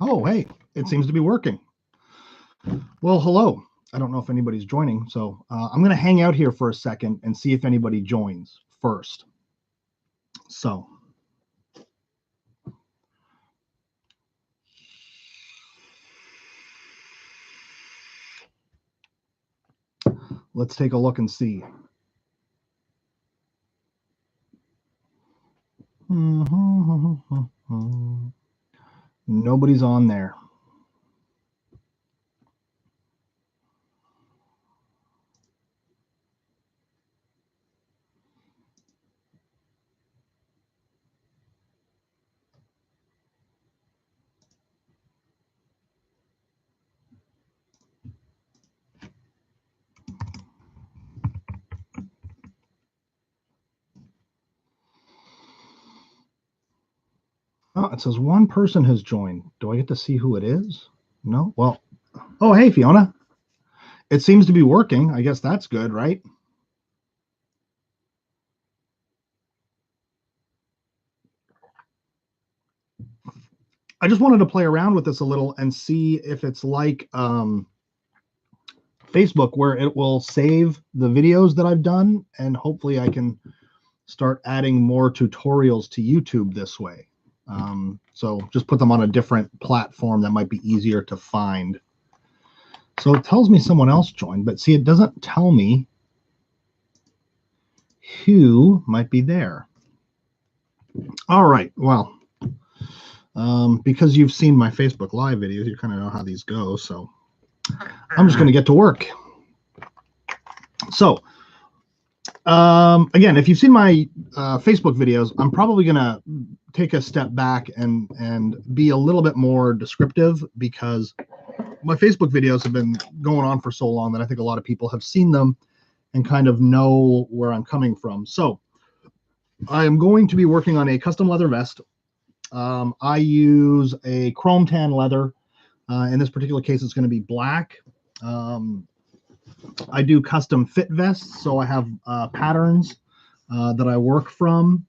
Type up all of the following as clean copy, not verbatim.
Oh, hey, it seems to be working. Well, hello. I don't know if anybody's joining, so I'm going to hang out here for a second and see if anybody joins first. So, let's take a look and see. Nobody's on there. Oh, it says one person has joined. Do I get to see who it is? No? Well, oh, hey, Fiona. It seems to be working. I guess that's good, right? I just wanted to play around with this a little and see if it's like Facebook, where it will save the videos that I've done, and hopefully I can start adding more tutorials to YouTube this way. So just put them on a different platform that might be easier to find. So it tells me someone else joined, but see, it doesn't tell me who might be there. All right, well, because you've seen my Facebook Live videos, you kind of know how these go, so I'm just going to get to work. So, again, if you've seen my Facebook videos, I'm probably going to take a step back and be a little bit more descriptive, because my Facebook videos have been going on for so long that I think a lot of people have seen them and kind of know where I'm coming from. So I am going to be working on a custom leather vest. I use a chrome tan leather. In this particular case, it's going to be black. I do custom fit vests, so I have patterns that I work from.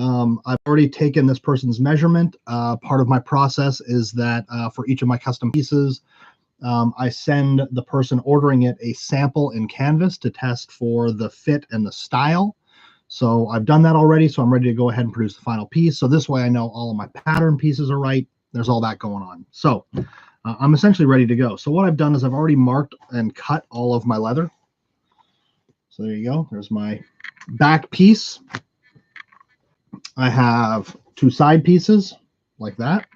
I've already taken this person's measurement. Part of my process is that for each of my custom pieces, I send the person ordering it a sample in Canvas to test for the fit and the style. So I've done that already, so I'm ready to go ahead and produce the final piece. So this way I know all of my pattern pieces are right. There's all that going on. So I'm essentially ready to go. So what I've done is I've already marked and cut all of my leather. So there you go. There's my back piece. I have two side pieces like that.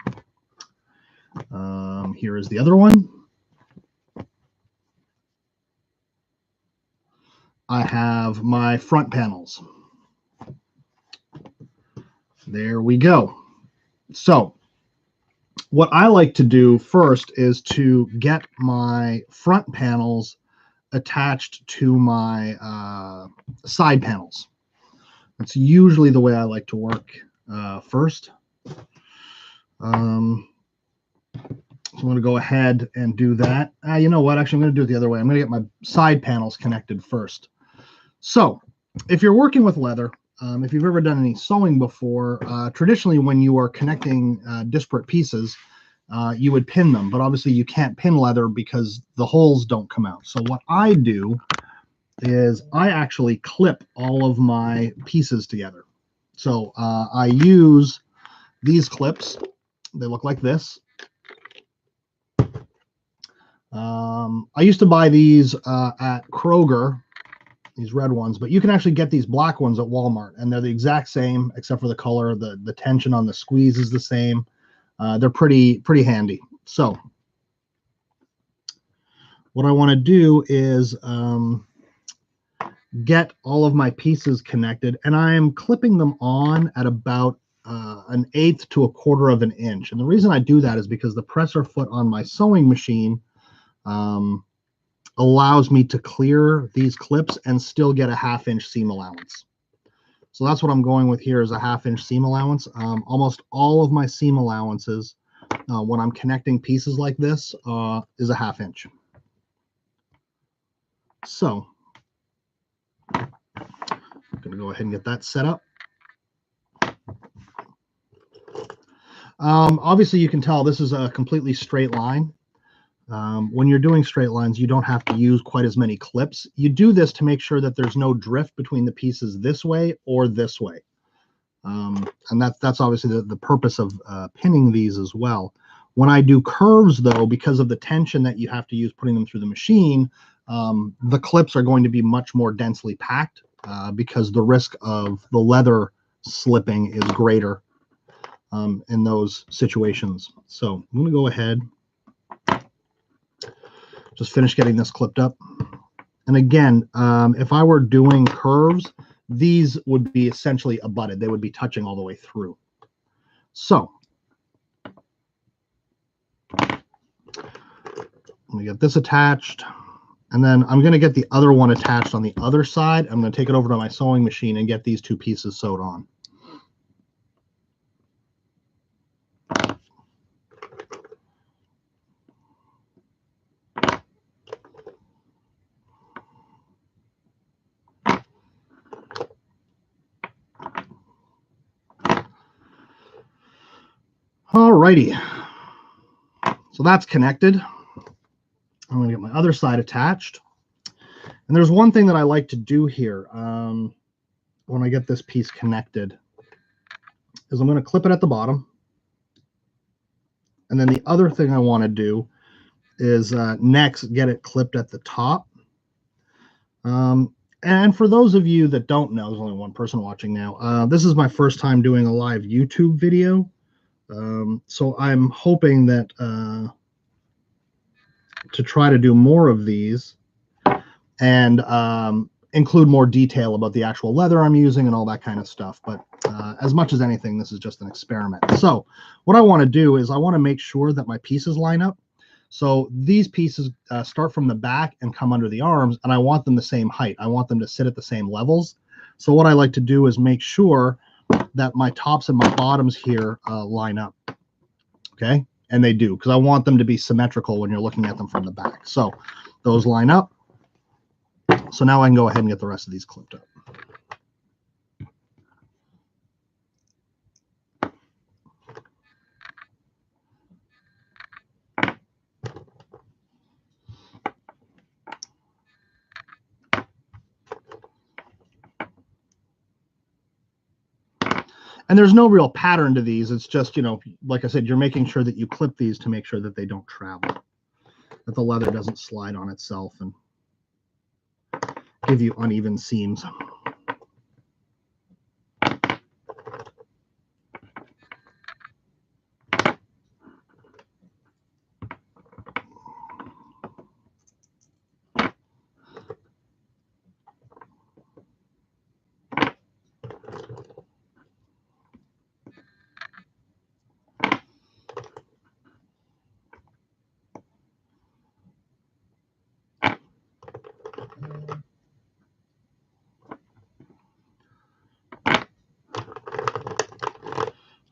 Here is the other one. I have my front panels. There we go. So what I like to do first is to get my front panels attached to my side panels. That's usually the way I like to work first. So I'm going to go ahead and do that. You know what? Actually, I'm going to do it the other way. I'm going to get my side panels connected first. So if you're working with leather, if you've ever done any sewing before, traditionally when you are connecting disparate pieces, you would pin them. But obviously you can't pin leather because the holes don't come out. So what I do is I actually clip all of my pieces together. So I use these clips. They look like this. I used to buy these at Kroger, these red ones, but you can actually get these black ones at Walmart, and they're the exact same except for the color. The tension on the squeeze is the same. They're pretty handy. So what I want to do is get all of my pieces connected, and I am clipping them on at about 1/8 to 1/4 of an inch. And the reason I do that is because the presser foot on my sewing machine allows me to clear these clips and still get a 1/2 inch seam allowance. So that's what I'm going with here, is a 1/2 inch seam allowance. Almost all of my seam allowances when I'm connecting pieces like this is a 1/2 inch. So I'm going to go ahead and get that set up. Obviously, you can tell this is a completely straight line. When you're doing straight lines, you don't have to use quite as many clips. You do this to make sure that there's no drift between the pieces this way or this way. And that's obviously the purpose of pinning these as well. When I do curves, though, because of the tension that you have to use putting them through the machine, the clips are going to be much more densely packed because the risk of the leather slipping is greater in those situations. So I'm going to go ahead, just finish getting this clipped up. And again, if I were doing curves, these would be essentially abutted. They would be touching all the way through. So let me get this attached. And then I'm going to get the other one attached on the other side. I'm going to take it over to my sewing machine and get these two pieces sewed on. Alrighty, so that's connected. I'm going to get my other side attached. And there's one thing that I like to do here when I get this piece connected is I'm going to clip it at the bottom. And then the other thing I want to do is next get it clipped at the top. And for those of you that don't know, there's only one person watching now. This is my first time doing a live YouTube video. So I'm hoping that to try to do more of these and include more detail about the actual leather I'm using and all that kind of stuff. But as much as anything, this is just an experiment. So what I want to do is I want to make sure that my pieces line up. So these pieces start from the back and come under the arms, and I want them the same height. I want them to sit at the same levels. So what I like to do is make sure that my tops and my bottoms here line up. Okay, and they do, because I want them to be symmetrical when you're looking at them from the back. So those line up. So now I can go ahead and get the rest of these clipped up. And there's no real pattern to these. It's just, you know, like I said, you're making sure that you clip these to make sure that they don't travel, that the leather doesn't slide on itself and give you uneven seams.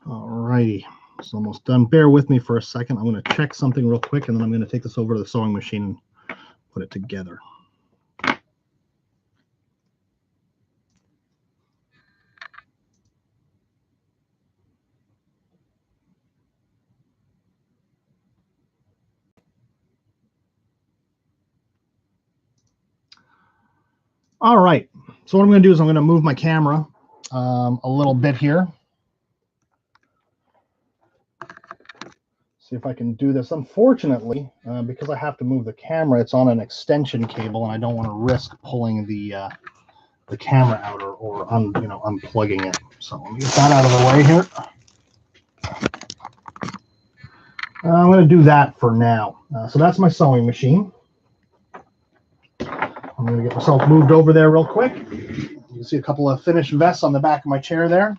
Alrighty, it's almost done. Bear with me for a second. I'm going to check something real quick, and then I'm going to take this over to the sewing machine and put it together. All right, so what I'm going to do is I'm going to move my camera a little bit here. See if I can do this. Unfortunately, because I have to move the camera, it's on an extension cable, and I don't want to risk pulling the camera out or unplugging it. So let me get that out of the way here. I'm going to do that for now. So that's my sewing machine. I'm going to get myself moved over there real quick. You can see a couple of finished vests on the back of my chair there,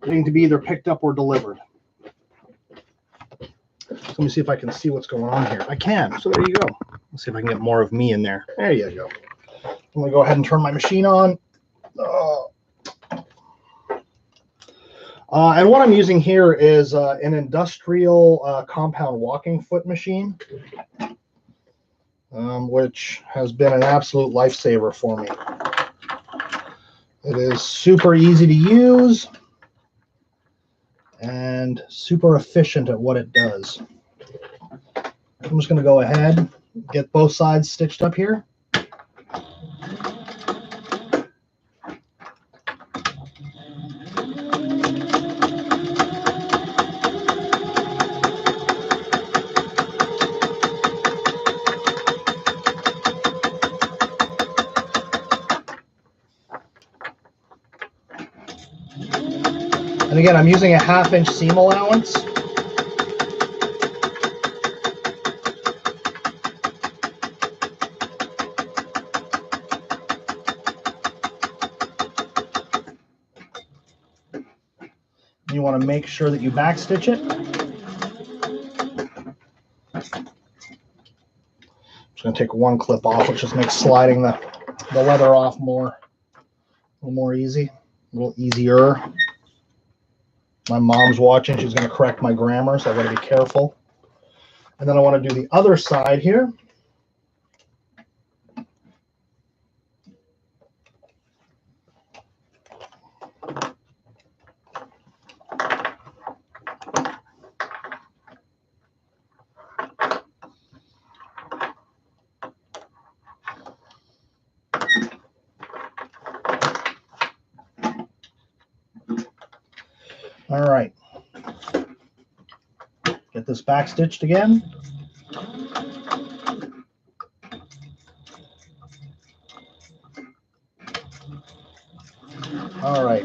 waiting to be either picked up or delivered. So let me see if I can see what's going on here. I can. So there you go. Let's see if I can get more of me in there. There you go. I'm going to go ahead and turn my machine on. And what I'm using here is an industrial compound walking foot machine, which has been an absolute lifesaver for me. It is super easy to use. and super efficient at what it does. I'm just going to go ahead, get both sides stitched up here. And again, I'm using a 1/2 inch seam allowance. You want to make sure that you backstitch it. I'm just going to take one clip off, which just makes sliding the leather off a little more easy, a little easier. My mom's watching. She's going to correct my grammar, so I've got to be careful. And then I want to do the other side here. All right. Get this back stitched again. All right.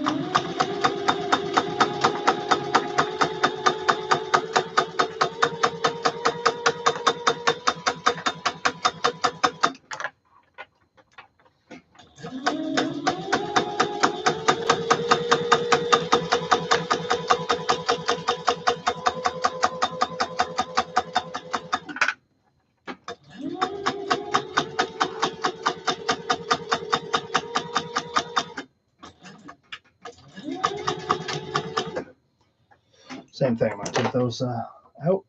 Same thing, I'm going to take those out,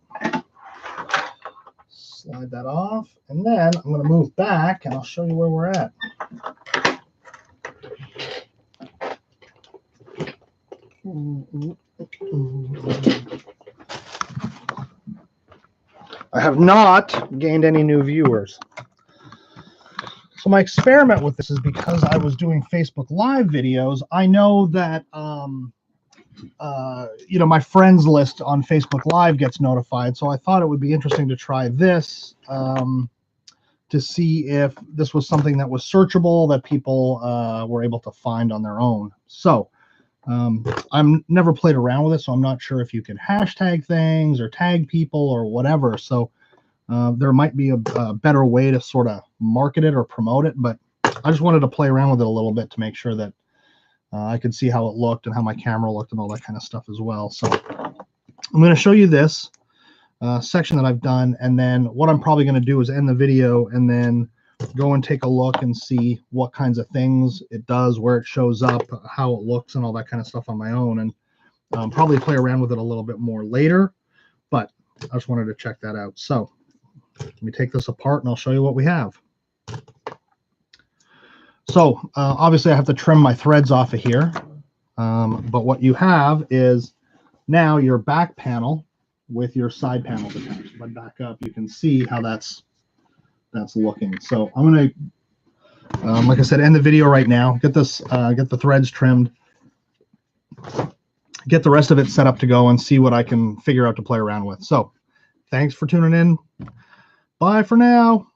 slide that off, and then I'm going to move back and I'll show you where we're at. I have not gained any new viewers. So my experiment with this is because I was doing Facebook Live videos, I know that you know, my friends list on Facebook Live gets notified, so I thought it would be interesting to try this to see if this was something that was searchable that people were able to find on their own. So I'm never played around with it, so I'm not sure if you can hashtag things or tag people or whatever. So there might be a better way to sort of market it or promote it, but I just wanted to play around with it a little bit to make sure that I could see how it looked and how my camera looked and all that kind of stuff as well. So I'm going to show you this section that I've done, and then what I'm probably going to do is end the video and then go and take a look and see what kinds of things it does, where it shows up, how it looks, and all that kind of stuff on my own, and probably play around with it a little bit more later, but I just wanted to check that out. So let me take this apart and I'll show you what we have. So obviously I have to trim my threads off of here, but what you have is now your back panel with your side panels attached. If I back up, you can see how that's looking. So I'm going to, like I said, end the video right now. Get this, get the threads trimmed, get the rest of it set up to go, and see what I can figure out to play around with. So thanks for tuning in. Bye for now.